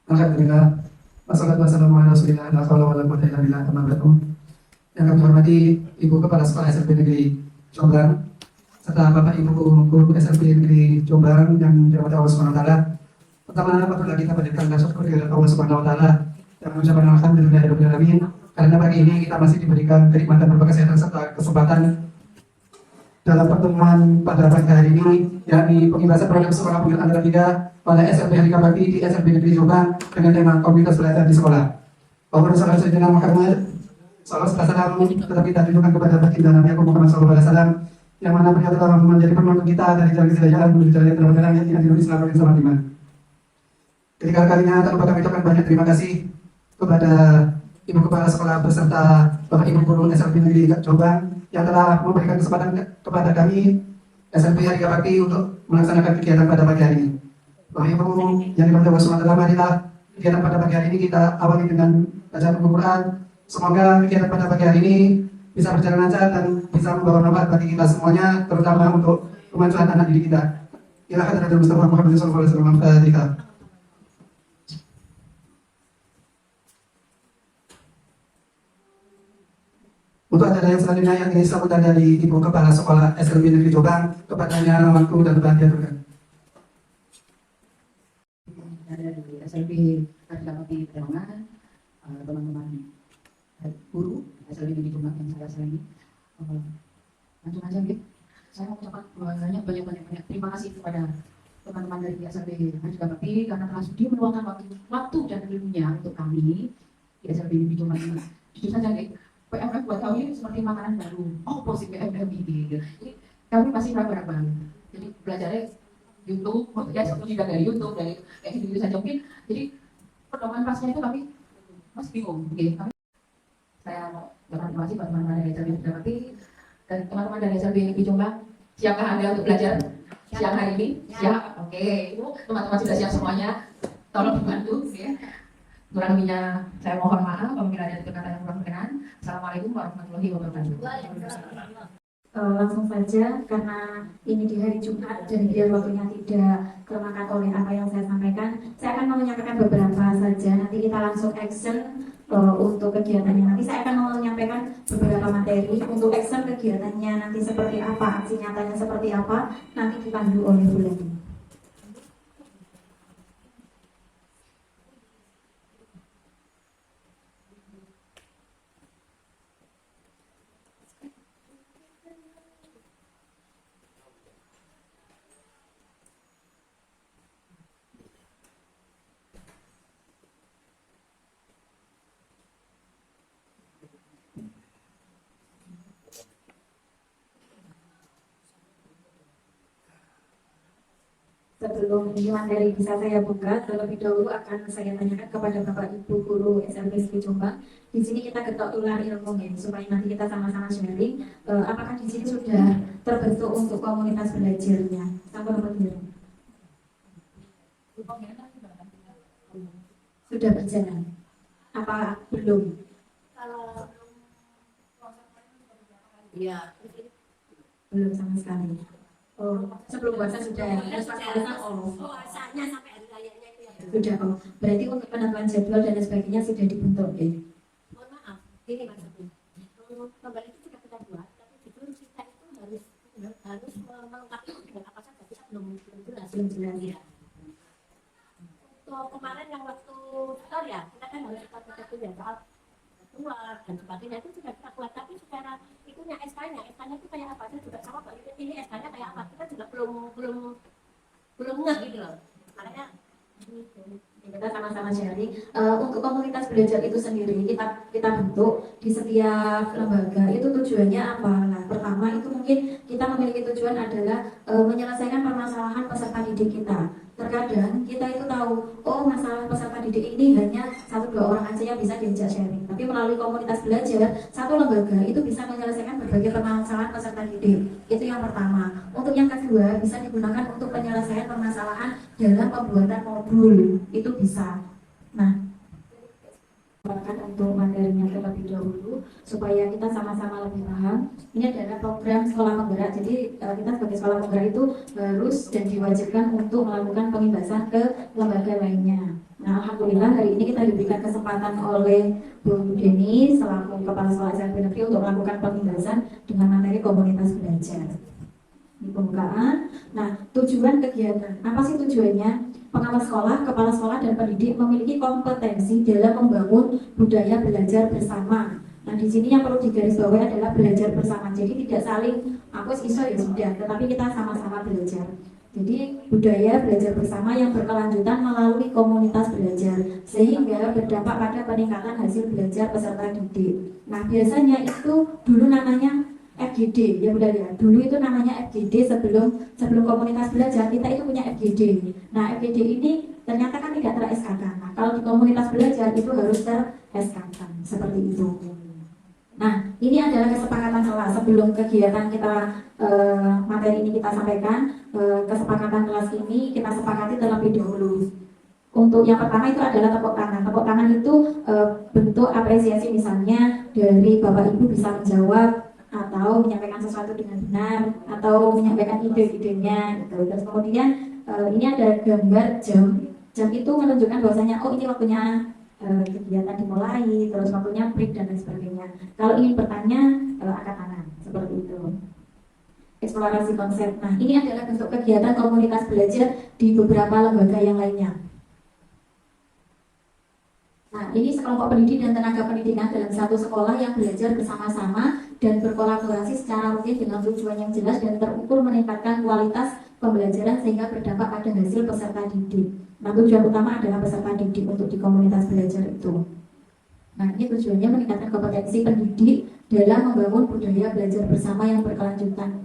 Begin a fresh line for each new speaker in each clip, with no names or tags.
Alhamdulillah, wassalatu wassalamu ala rasulillah, la haula wala quwwata illa billah, amma ba'du. Yang kami hormati Ibu Kepala Sekolah SMP Negeri Jombang, serta Bapak Ibu Guru SMP Negeri Jombang yang dirahmati Allah Subhanahu wa taala. Pertama, patutlah kita panjatkan rasa syukur kepada Allah Subhanahu wa taala dan mengucapkan alhamdulillahirabbil alamin karena pagi ini kita masih diberikan kenikmatan berupa kesehatan serta kesempatan dalam pertemuan pada pagi hari ini, yakni pembahasan program sekolah penggerak antara tiga pada SMP Harika Bakti di SMP Negeri Jombang dengan tema komunitas belajar di sekolah. Allahumma shalli ala sayyidina Muhammad. Salam salam tetap kita tunjukkan kepada baginda Nabi Muhammad SAW yang mana beliau telah menjadi penuntun kita dari jalan jalan menuju jalan yang terbaik yang tidak dilupakan selama bersama iman. Ketika kalinya tak lupa kami ucapkan banyak terima kasih kepada Ibu Kepala Sekolah beserta Bapak Ibu Guru SMP Negeri Jombang yang telah memberikan kesempatan kepada kami SMP Harika Bakti untuk melaksanakan kegiatan pada pagi hari ini. Bapak Ibu yang diberkahi Allah SWT, marilah kegiatan pada pagi hari ini kita awali dengan bacaan Al-Quran. Semoga kegiatan pada pagi hari ini bisa berjalan lancar dan bisa membawa manfaat bagi kita semuanya, terutama untuk kemajuan anak didik kita. Ila hadratul Mustafa Muhammad sallallahu alaihi wasallam. Fatihah. Untuk acara yang selanjutnya yang ini sambutan dari Ibu Kepala Sekolah SMP Negeri Jombang, kepadanya waktu dan tempat diaturkan.
Dari SMP Harika Bakti Pekalongan, teman-teman guru SMP Negeri Jombang yang saya sayangi, langsung aja gitu. Saya mau ucapkan banyak terima kasih kepada teman-teman dari SMP Harika Bakti karena telah sudi meluangkan waktu dan ilmunya untuk kami di SMP Negeri Jombang ini. Jujur saja gitu, PMF buat kami seperti makanan baru. Oh, posisi PMF ini gitu. Jadi kami masih ragu-ragu. Jadi belajarnya YouTube, ya seperti juga dari YouTube, dari kayak gitu saja mungkin. Jadi perkembangan pasnya itu kami masih bingung. Gitu. Saya mau terima kasih teman-teman dari SMP Harika Bakti dan teman-teman dari SMP Negeri Jombang. Siapkah Anda untuk belajar siang hari ini? Siap. Oke, Ibu, teman-teman sudah siap semuanya. Tolong dibantu, ya. Kurang lebihnya saya mohon maaf apabila ada kata yang kurang berkenan. Assalamualaikum warahmatullahi wabarakatuh.
Langsung saja, karena ini di hari Jumat dan biar waktunya tidak termakan oleh apa yang saya sampaikan, saya akan menyampaikan beberapa saja. Nanti kita langsung action untuk kegiatannya. Nanti saya akan menyampaikan beberapa materi untuk action kegiatannya nanti seperti apa, aksi nyatanya seperti apa, nanti dipandu oleh Bu Leni. Sebelum ini materi bisa saya buka, terlebih dahulu akan saya tanyakan kepada Bapak Ibu Guru SMP Negeri Jombang. Di sini kita ketok tular ilmunya supaya nanti kita sama-sama sharing. Apakah di sini sudah terbentuk untuk komunitas belajarnya? Sampun apa belum? Sudah berjalan? Apa belum?
Iya,
Belum sama sekali. Oh, sebelum puasa sudah. Terus pas puasa
puasanya sampai hari rayanya itu ya.
sudah. Oh, berarti untuk penentuan jadwal dan sebagainya sudah dibentuk ya.
Mohon maaf, ini maksudnya. Kembali itu sudah kita buat, tapi justru kita itu harus melengkapi dengan apa saja. Kita belum jelas.
Belum jelas.
Ya. Untuk kemarin yang waktu store ya, kita kan harus kita punya soal keluar dan sebagainya itu sudah kita buat, tapi secara itunya SK-nya itu kayak apa? Saya juga sama Mbak, ini SK-nya kayak apa? Kita juga belum ngeh gitu loh. Makanya
Kita sama-sama sharing. Untuk komunitas belajar itu sendiri kita bentuk di setiap lembaga. Itu tujuannya apa? Nah, pertama itu mungkin kita memiliki tujuan adalah menyelesaikan permasalahan peserta didik kita. Terkadang kita itu tahu, oh masalah peserta didik ini hanya 1-2 orang aja yang bisa diajak sharing. Tapi melalui komunitas belajar, satu lembaga itu bisa menyelesaikan berbagai permasalahan peserta didik. Itu yang pertama. Untuk yang kedua, bisa digunakan untuk penyelesaian permasalahan dalam pembuatan modul. Itu bisa. Nah, untuk materinya terlebih dahulu supaya kita sama-sama lebih paham. Ini adalah program sekolah penggerak. Jadi kita sebagai sekolah penggerak itu harus dan diwajibkan untuk melakukan pengibasan ke lembaga lainnya. Nah, alhamdulillah hari ini kita diberikan kesempatan oleh Bu Deni selaku Kepala Sekolah SMP Negeri untuk melakukan pembahasan dengan materi komunitas belajar di pembukaan. Nah, tujuan kegiatan apa sih tujuannya? Pengawas sekolah, kepala sekolah, dan pendidik memiliki kompetensi dalam membangun budaya belajar bersama. Nah, di sini yang perlu digarisbawahi adalah belajar bersama. Jadi tidak saling aku iso ya sudah, tetapi kita sama-sama belajar. Jadi budaya belajar bersama yang berkelanjutan melalui komunitas belajar sehingga berdampak pada peningkatan hasil belajar peserta didik. Nah, biasanya itu dulu namanya FGD, ya benar ya. Dulu itu namanya FGD sebelum komunitas belajar kita itu punya FGD. Nah, FGD ini ternyata kan tidak ter-SK kan. Nah, kalau di komunitas belajar itu harus ter-SK kan, seperti itu. Nah, ini adalah kesepakatan kelas sebelum kegiatan kita materi ini kita sampaikan. Kesepakatan kelas ini kita sepakati terlebih dahulu. Untuk yang pertama itu adalah tepuk tangan. Tepuk tangan itu bentuk apresiasi, misalnya dari Bapak Ibu bisa menjawab atau menyampaikan sesuatu dengan benar atau menyampaikan ide-idenya gitu. Terus kemudian ini ada gambar jam. Jam itu menunjukkan bahwasanya oh ini waktunya kegiatan dimulai, terus waktunya break dan lain sebagainya. Kalau ingin bertanya angkat tangan seperti itu. Eksplorasi konsep. Nah, ini adalah bentuk kegiatan komunitas belajar di beberapa lembaga yang lainnya. Nah, ini sekelompok pendidik dan tenaga pendidikan dalam satu sekolah yang belajar bersama-sama dan berkolaborasi secara rutin dengan tujuan yang jelas dan terukur meningkatkan kualitas pembelajaran sehingga berdampak pada hasil peserta didik. Nah, tujuan utama adalah peserta didik untuk di komunitas belajar itu. Nah, ini tujuannya meningkatkan kompetensi pendidik dalam membangun budaya belajar bersama yang berkelanjutan.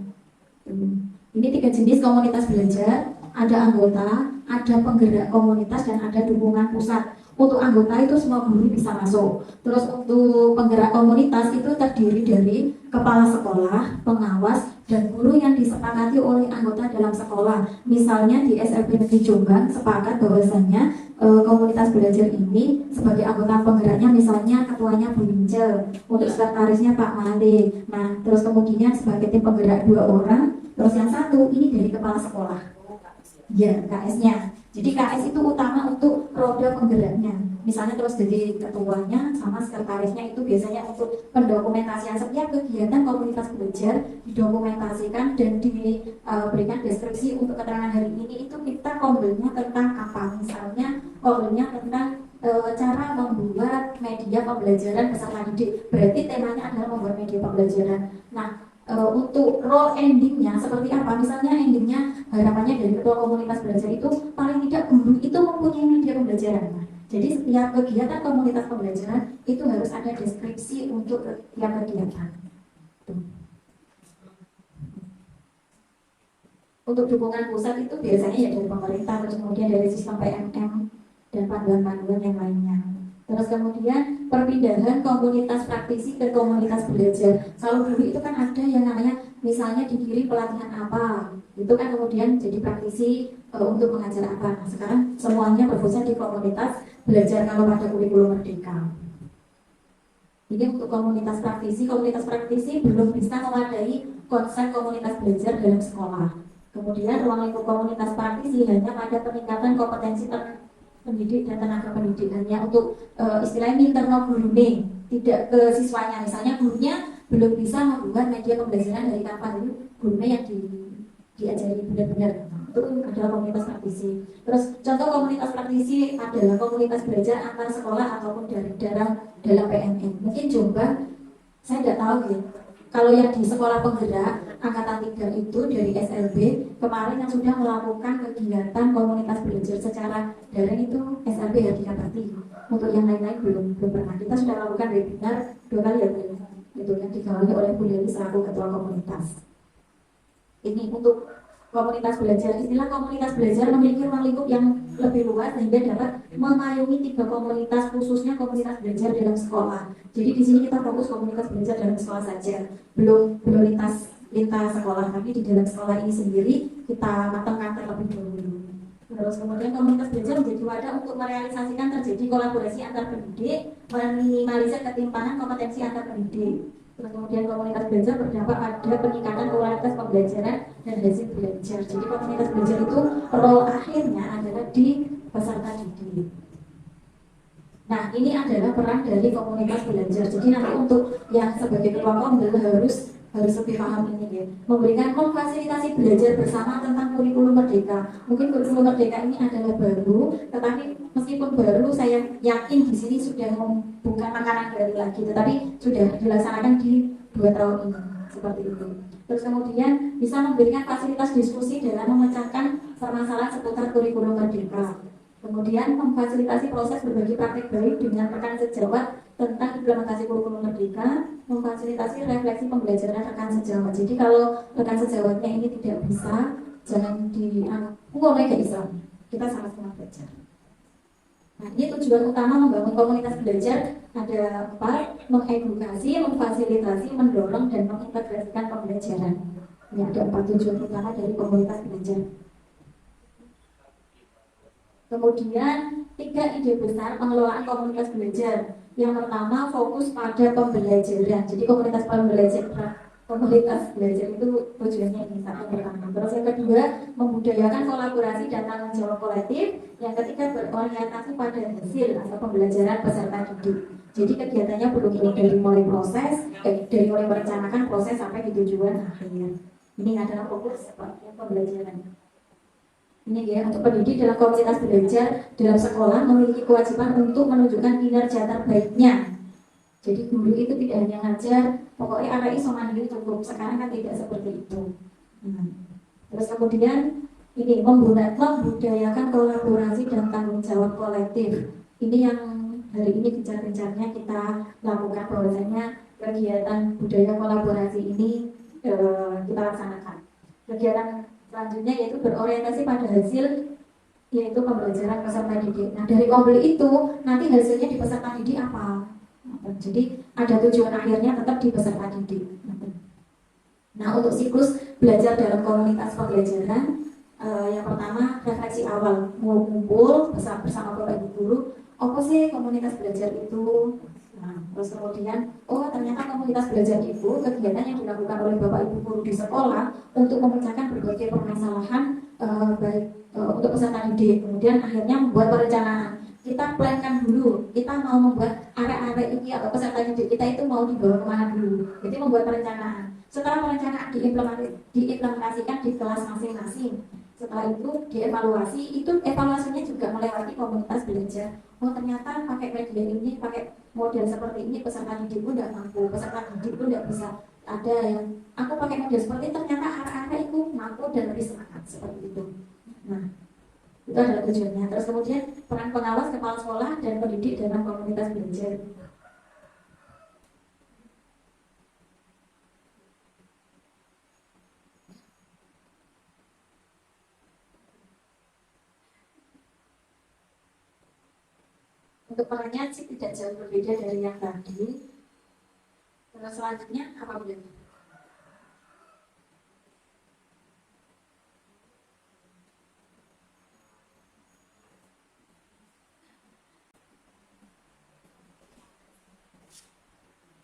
Ini 3 jenis komunitas belajar, ada anggota, ada penggerak komunitas, dan ada dukungan pusat. Untuk anggota itu semua guru bisa masuk. Terus untuk penggerak komunitas itu terdiri dari kepala sekolah, pengawas, dan guru yang disepakati oleh anggota dalam sekolah. Misalnya di SLB Negeri Jombang sepakat bahwasannya komunitas belajar ini sebagai anggota penggeraknya misalnya ketuanya Bu Lince, untuk sekretarisnya Pak Malik. Nah, terus kemudian sebagai tim penggerak 2 orang, terus yang 1 ini dari kepala sekolah. Ya, KS-nya. Jadi KS itu utama untuk roda penggeraknya. Misalnya terus jadi ketuanya sama sekretarisnya itu biasanya untuk pendokumentasian setiap kegiatan komunitas belajar didokumentasikan dan diberikan deskripsi untuk keterangan hari ini itu kita kombelnya tentang apa. Misalnya kombelnya tentang cara membuat media pembelajaran peserta didik. Berarti temanya adalah membuat media pembelajaran. Nah, untuk role endingnya seperti apa? Misalnya endingnya harapannya dari ketua komunitas belajar itu paling tidak guru itu mempunyai media pembelajaran. Nah, jadi setiap kegiatan komunitas pembelajaran itu harus ada deskripsi untuk setiap kegiatan. Untuk dukungan pusat itu biasanya ya dari pemerintah, terus kemudian dari sistem PMM dan panduan-panduan yang lainnya. Terus kemudian perpindahan komunitas praktisi ke komunitas belajar. Kalau dulu itu kan ada yang namanya misalnya dikirim pelatihan apa, itu kan kemudian jadi praktisi untuk mengajar apa. Nah, sekarang semuanya berpusat di komunitas belajar kalau pada kurikulum merdeka. Ini untuk komunitas praktisi belum bisa memadai konsep komunitas belajar dalam sekolah. Kemudian ruang lingkup komunitas praktisi hanya pada peningkatan kompetensi pendidik dan tenaga pendidik, hanya untuk istilahnya internal guru nih, tidak ke siswanya. Misalnya gurunya belum bisa membuat media pembelajaran dari kapan, itu gurunya yang diajari benar-benar. Itu adalah komunitas praktisi. Terus contoh komunitas praktisi adalah komunitas belajar antar sekolah ataupun dari dalam PMN. Mungkin Jombang, saya tidak tahu ya. Kalau yang di sekolah penggerak angkatan 3 itu dari SLB kemarin yang sudah melakukan kegiatan komunitas belajar secara daring itu SLB Hardika Bakti. Untuk yang lain-lain belum pernah. Kita sudah melakukan webinar 2 kali ya, itu yang digawangi oleh Bu Leli selaku ketua komunitas. Ini untuk komunitas belajar. Istilah komunitas belajar memiliki ruang lingkup yang lebih luas sehingga dapat memayungi 3 komunitas, khususnya komunitas belajar dalam sekolah. Jadi di sini kita fokus komunitas belajar dalam sekolah saja, belum lintas sekolah, tapi di dalam sekolah ini sendiri kita matangkan terlebih dahulu. Terus kemudian komunitas belajar menjadi wadah untuk merealisasikan terjadi kolaborasi antar pendidik, meminimalisir ketimpangan kompetensi antar pendidik. Terus kemudian komunitas belajar berdampak pada peningkatan kualitas pembelajaran dan hasil belajar. Jadi komunitas belajar itu role akhirnya adalah di peserta didik. Nah, ini adalah peran dari komunitas belajar. Jadi nanti untuk yang sebagai ketua komdel harus lebih paham ini ya. Memberikan memfasilitasi belajar bersama tentang kurikulum merdeka. Mungkin kurikulum merdeka ini adalah baru, tetapi meskipun baru, saya yakin di sini sudah bukan makanan baru lagi, tetapi sudah dilaksanakan di 2 tahun ini seperti itu. Terus kemudian bisa memberikan fasilitas diskusi dalam memecahkan permasalahan seputar kurikulum merdeka. Kemudian memfasilitasi proses berbagi praktik baik dengan rekan sejawat tentang implementasi kurikulum merdeka, memfasilitasi refleksi pembelajaran rekan sejawat. Jadi kalau rekan sejawatnya ini tidak bisa, jangan ngomongnya kayak Islam. Kita sama-sama belajar. Nah, ini tujuan utama membangun komunitas belajar ada 4: mengedukasi, memfasilitasi, mendorong, dan mengintegrasikan pembelajaran. Ini ada 4 tujuan utama dari komunitas belajar. Kemudian 3 ide besar pengelolaan komunitas belajar. Yang pertama fokus pada pembelajaran. Jadi komunitas belajar itu tujuannya ini satu pertama. Terus yang kedua membudayakan kolaborasi dan tanggung jawab kolektif. Yang ketiga berorientasi pada hasil atau pembelajaran peserta didik. Jadi kegiatannya belum dari mulai dari mulai merencanakan proses sampai di tujuan akhir. Ini adalah fokus pembelajaran. Ini ya, untuk pendidik dalam komunitas belajar dalam sekolah memiliki kewajiban untuk menunjukkan kinerja terbaiknya. Jadi guru itu tidak hanya ngajar, pokoknya anak iso mandiri cukup. Sekarang kan tidak seperti itu. Terus kemudian ini membudayakan kolaborasi dan tanggung jawab kolektif. Ini yang hari ini gencar-gencarnya kita lakukan, bahwasanya kegiatan budaya kolaborasi ini kita laksanakan. Kegiatan selanjutnya yaitu berorientasi pada hasil, yaitu pembelajaran peserta didik. Nah, dari komdel itu nanti hasilnya di peserta didik apa? Jadi ada tujuan akhirnya tetap di peserta didik. Nah, untuk siklus belajar dalam komunitas pembelajaran, yang pertama refleksi awal, ngumpul bersama Bapak Ibu guru, apa sih komunitas belajar itu? Nah, terus kemudian, ternyata komunitas belajar itu kegiatan yang dilakukan oleh Bapak Ibu guru di sekolah untuk memecahkan berbagai permasalahan untuk peserta didik. Kemudian akhirnya membuat perencanaan. Kita plankan dulu, kita mau membuat area-area ini atau peserta didik kita itu mau dibawa kemana dulu. Jadi membuat perencanaan. Setelah perencanaan diimplementasikan di kelas masing-masing. Setelah itu dievaluasi, itu evaluasinya juga melewati komunitas belajar. Ternyata pakai media ini, pakai model seperti ini peserta didik pun tidak mampu, peserta didik pun tidak bisa. Ada yang aku pakai model seperti ini, ternyata anak-anak itu mampu dan lebih semangat seperti itu. Nah, itu adalah tujuannya. Terus kemudian peran pengawas, kepala sekolah, dan pendidik dalam komunitas belajar. Untuk perannya sih tidak jauh berbeda dari yang tadi. Terus selanjutnya apa boleh?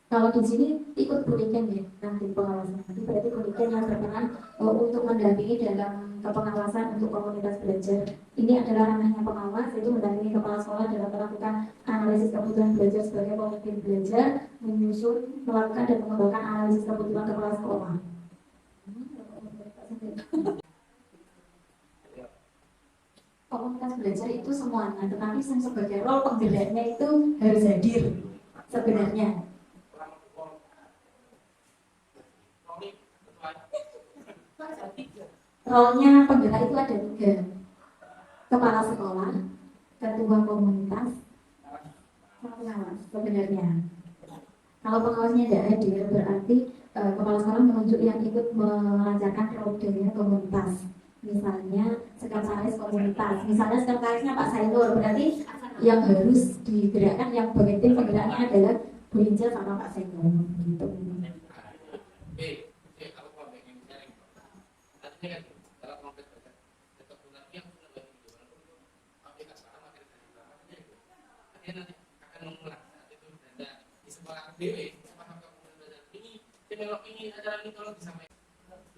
Kalau di sini ikut Buniken ya, nanti pengawasan. Nanti berarti Buniken yang berperan untuk mendampingi dalam kepengawasan untuk komunitas belajar. Ini adalah ranahnya pengawas, yaitu mendampingi kepala sekolah dalam melakukan analisis kebutuhan belajar sebagai pemimpin belajar, menyusun, melakukan dan mengembangkan analisis kebutuhan kepala sekolah. Komunitas belajar itu semuanya, tetapi sebagai role penggeraknya itu harus hadir sebenarnya. Role-nya penggerak itu ada 3. Kepala sekolah, ketua komunitas, sama pengawas sebenarnya. Kalau pengawasnya tidak hadir, berarti kepala sekolah menunjuk yang ikut melancarkan produknya komunitas. Misalnya sekretaris komunitas, misalnya sekretarisnya Pak Sainur, berarti yang harus digerakkan, yang bagian tim penggeraknya adalah Bu Injil sama Pak Sainur gitu.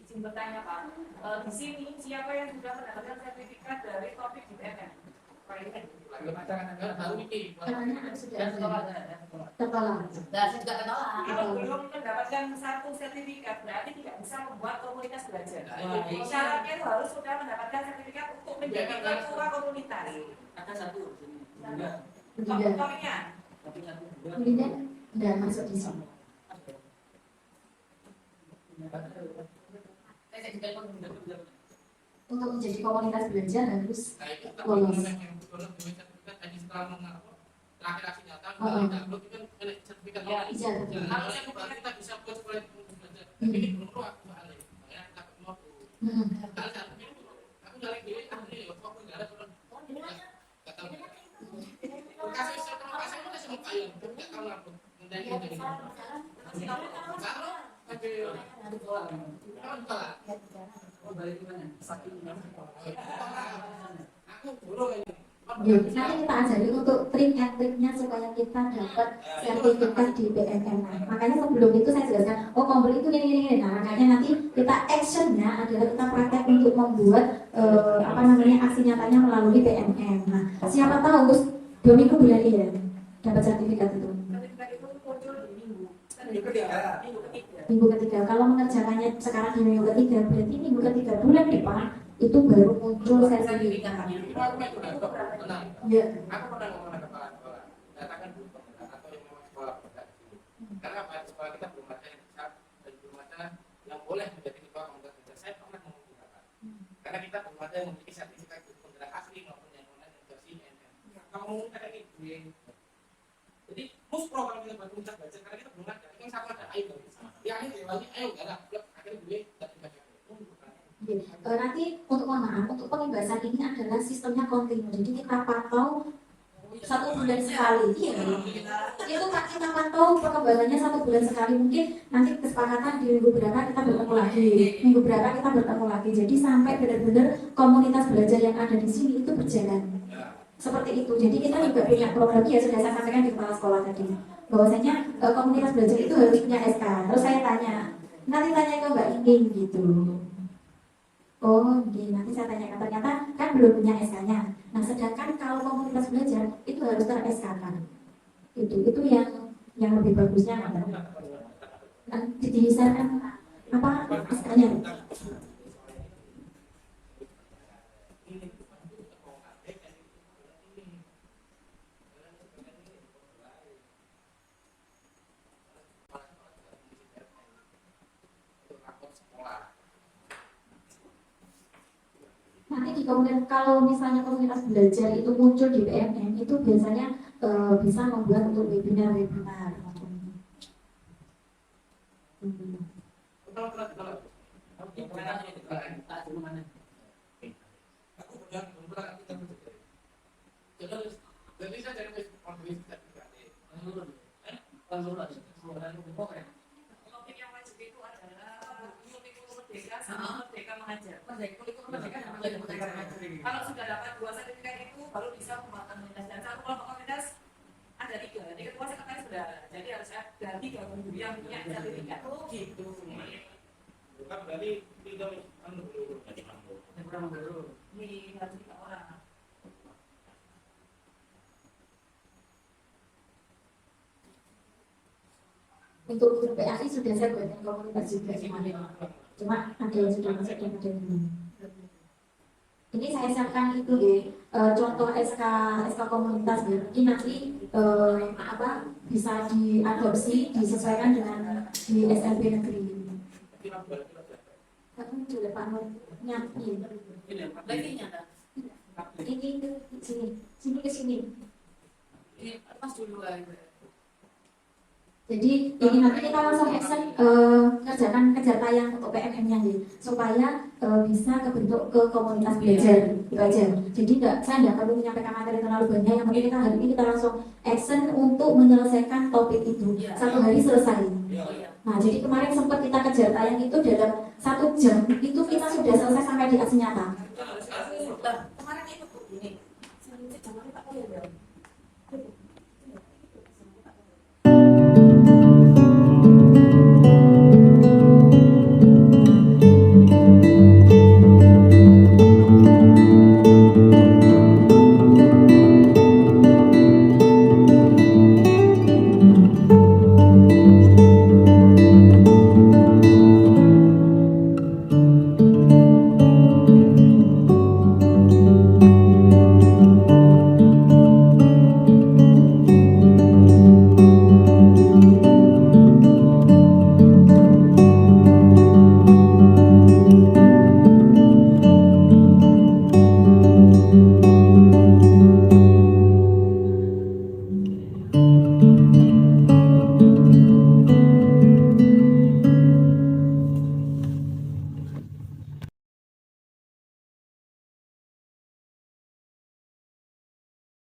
Izin bertanya Pak, di sini siapa yang sudah mendapatkan sertifikat dari Topik di PNN?
Katanya sudah tertolak.
Kalau belum mendapatkan satu sertifikat, berarti tidak bisa membuat komunitas belajar. Syaratnya itu harus sudah mendapatkan sertifikat untuk menjadi ketua komunitas.
Ada satu.
Topiknya.
Kemudian tidak masuk di sini. Untuk menjadi komunitas belajar harus lolos.
Terakhir aksi nyata, itu kan sertifikat
Iya.
harusnya kita bisa buat sekolah belajar. Ini belum perlu aku soalnya, makanya kita mau. Kalau satu itu, aku nyari diri, akhirnya ya kok negara turun. Nggak tahu. Kasih sertifikasi itu kasih muka ya, nggak tahu apa. Menjadi aku buruk ini.
Nanti kita ajari untuk trik and triknya supaya kita dapat sertifikat di BMM. Nah, makanya sebelum itu saya jelaskan, oh komplit itu ini. Nah, makanya nanti kita actionnya adalah kita praktek untuk membuat aksi nyatanya melalui BMM. Nah, siapa tahu terus 2 minggu bulan ini ya dapat sertifikat itu.
Sertifikat itu muncul di minggu ketiga.
Minggu ketiga. Kalau mengerjakannya sekarang di minggu ketiga, berarti minggu ketiga bulan depan itu baru muncul sertifikat.
Ya. Aku pernah ngomong dengan kepala sekolah, datangkan dulu pemerintah atau yang memang sekolah berada di sini. Karena apa? Sekolah kita belum ada yang bisa dan belum ada yang boleh menjadi ketua komunitas belajar. Saya pernah ngomong di sana. Karena kita belum ada yang memiliki sertifikat itu penggerak asli maupun yang online yang versi NN. Kalau ngomong kayak gitu, jadi muspro kalau kita buat komunitas belajar karena kita belum ada. Yang sama ada ayo, yang ini lagi ayo nggak ada. Akhirnya gue tidak dibaca.
Nanti untuk mohon maaf, untuk pembebasan ini adalah sistemnya kontinu. Jadi kita pantau 1 bulan sekali. Iya. Itu kita pantau perkembangannya 1 bulan sekali. Mungkin nanti kesepakatan di minggu berapa kita bertemu lagi. Minggu berapa kita bertemu lagi. Jadi sampai benar-benar komunitas belajar yang ada di sini itu berjalan. Seperti itu. Jadi kita juga punya program ya sudah saya sampaikan di kepala sekolah tadi. Bahwasanya komunitas belajar itu harus punya SK. Terus saya tanya, nanti tanya ke Mbak Ining gitu. Oh, nanti saya tanyakan, ternyata kan belum punya SK-nya. Nah, sedangkan kalau komunitas belajar itu harus ter-SK-kan. Itu yang lebih bagusnya. Nah, didesainkan apa SK-nya? Nanti di komunitas, kalau misalnya komunitas belajar itu muncul di BMM itu biasanya bisa membuat untuk webinar.
Topik yang wajib itu adalah kurikulum merdeka sama merdeka mengajar. Kalau sudah dapat 2 sertifikat itu baru bisa membuat komunitas. Dan satu kelompok komunitas ada 3. Jadi ketua sekretaris sudah. Jadi harus ada 3 guru yang punya sertifikat. Oh gitu.
Bukan berarti 3
kurang guru. Ini harus 3 orang.
Untuk guru PAI sudah saya buatkan komunitas juga kemarin. Cuma ada yang sudah masuk dan ada yang belum. Ini saya siapkan itu contoh SK komunitas ya. Ini nanti bisa diadopsi, disesuaikan dengan di SMP negeri. Kan sudah Pak Nurnya ini sini ke sini.
Ini pas dulu aja.
Jadi ini nanti kita langsung action kerjakan kejar tayang untuk PMM-nya nih, supaya bisa kebentuk ke komunitas belajar itu aja. Jadi saya tidak perlu menyampaikan materi terlalu banyak. Yang penting kita hari ini kita langsung action untuk menyelesaikan topik itu 1 hari selesai. Nah jadi kemarin sempat kita kejar tayang itu dalam 1 jam itu kita sudah selesai sampai di aksi nyata.
Kemarin